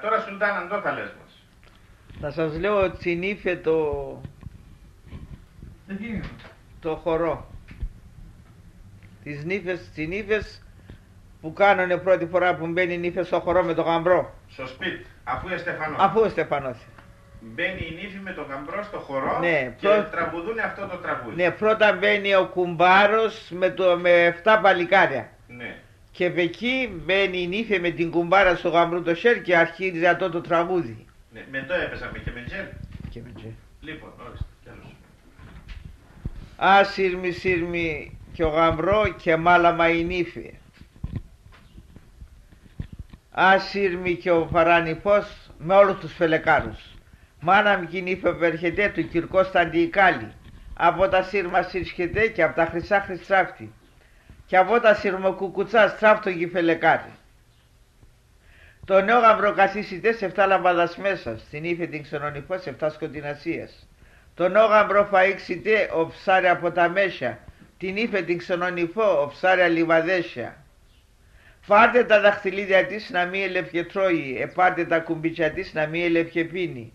Τώρα Σουλτάν Αντώ θα λες μας. Θα σας λέω τσινίφε το χορό. Τις τσινίφες που κάνουνε πρώτη φορά που μπαίνει η νύφη στο χορό με το γαμπρό. Στο σπίτι, αφού εστεφανώσει. Αφού εστεφανώσει. Μπαίνει η νύφη με τον γαμπρό στο χορό, ναι, και τραγουδούν αυτό το τραγούδι. Ναι, πρώτα μπαίνει ο κουμπάρος με 7 παλικάρια. Ναι. Και εκεί μπαίνει η νύφη με την κουμπάρα στο γαμπρό το σέρ και αρχίζει αυτό το τραγούδι. Ναι, με το έπαιζαμε και με τζέλ. Και με τζέλ. Λοιπόν, ορίστε, τέλος. Σύρμη σύρμη και ο γαμπρό και μάλαμα η νύφη. Σύρμη και ο παρανιπός με όλους τους φελεκάρους. Μάνα μου κινήφε περχετέ του κυρκό σταντιικάλι. Από τα σύρμα σύρσκεται και από τα χρυσά χρυστράφτη. Και από τα σύρμοκουκουτσά στράφτο γυφελεκάρι. Το νέο γαμπρό καθίσιτε σε 7 λαμπάδας μέσα. Στην ύφη την ξενονιφό σε 7 σκοτεινασίας. Το νέο γαμπρό φαΐξιτε ο ψάρι από τα μέσα. Την ύφη την ξενονιφό ο ψάρι αλιβαδέσια. Φάρτε τα δαχτυλίδια της να μη ελεύκε τρώει, επάρτε τα κουμπίτσια της να μη ελεύκε πίνει.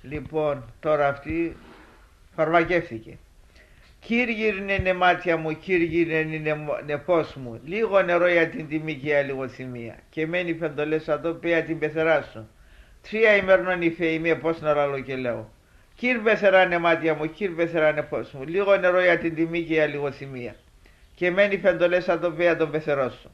Λοιπόν, τώρα αυτή φαρμακεύθηκε. Κύργυρνε μάτια μου, κύργυρνε νεφός μου, λίγο νερό για την τιμή και για λιγοθυμία. Και μένει φεντολές εδώ πέρα την πεθερά σου. 3 ημέρων υφέ είμαι, πώς να ραλώ και λέω. Κύρ πεθεράνε μάτια μου, κύρ πεθεράνε νεφός μου, λίγο νερό για την τιμή και για λιγοθυμία. Και μένει φεντολές εδώ πέρα τον πεθερό σου.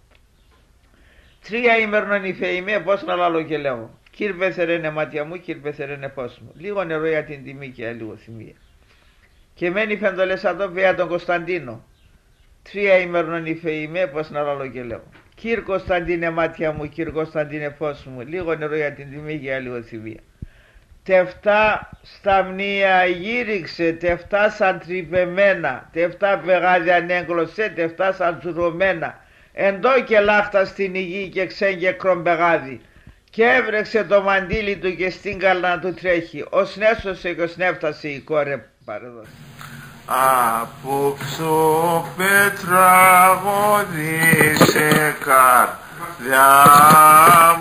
3 ημέρων υφέ είμαι, πώς να ραλώ και λέω. Κύρ πεθεράνε μάτια μου, κύρ πεθεράνε νεφός μου, λίγο νερό για την τιμή και για λιγοθυμία. Και μένει φεντολές εδώ πέρα τον Κωνσταντίνο. 3 ημέρων υφέ είμαι, πώς να ραλώ και λέω. Κύρ Κωνσταντίνε μάτια μου, κύρ Κωνσταντίνε φως μου, λίγο νερό για την τιμή και για λιγοθυμία. Τεφτά σταμνία γύριξε, τεφτά σαν τρυπεμένα, τεφτά πεγάδια ανέγκλωσε, τεφτά σαν τσουρωμένα. Εντό και λάχτα στην υγεία και ξέγγε κρομπεγάδι. Και έβρεξε το μαντίλι του και στην καλά να του τρέχει. Ως νέσωσε και ως νέφτασε η κόρε παρεδώσει. Απόψω πετραγώδισε καρδιά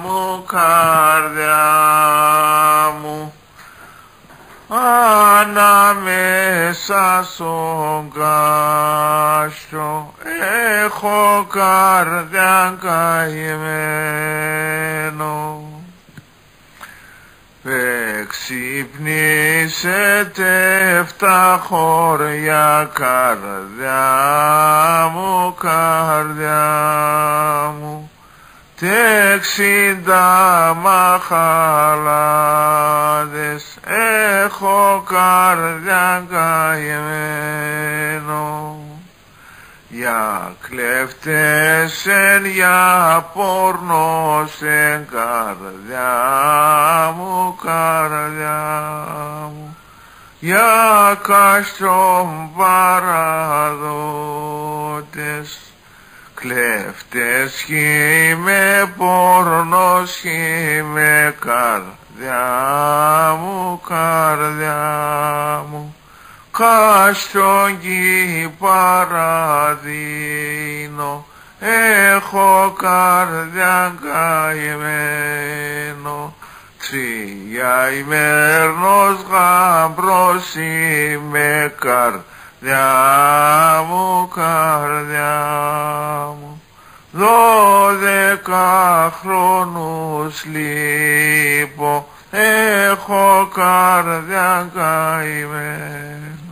μου, καρδιά μου, ανάμεσα στον κάστρο έχω καρδιά καημένο. Ξυπνήσετε 7 χώρια, καρδιά μου, καρδιά μου, 60 μαχαλάδες έχω καρδιά καημένο. Για κλέφτες εν, για πόρνος εν, καρδιά μου, καρδιά μου, για κάστρον παραδότες. Κλέφτες χύμε, πόρνος χύμε, καρδιά μου, καρδιά μου, κάστρον κι παραδίνω, έχω καρδιά καημένο. 3 ημέρνος γαμπρός είμαι, καρδιά μου, καρδιά μου, 12 χρόνους λείπω, έχω καρδιά καημένο.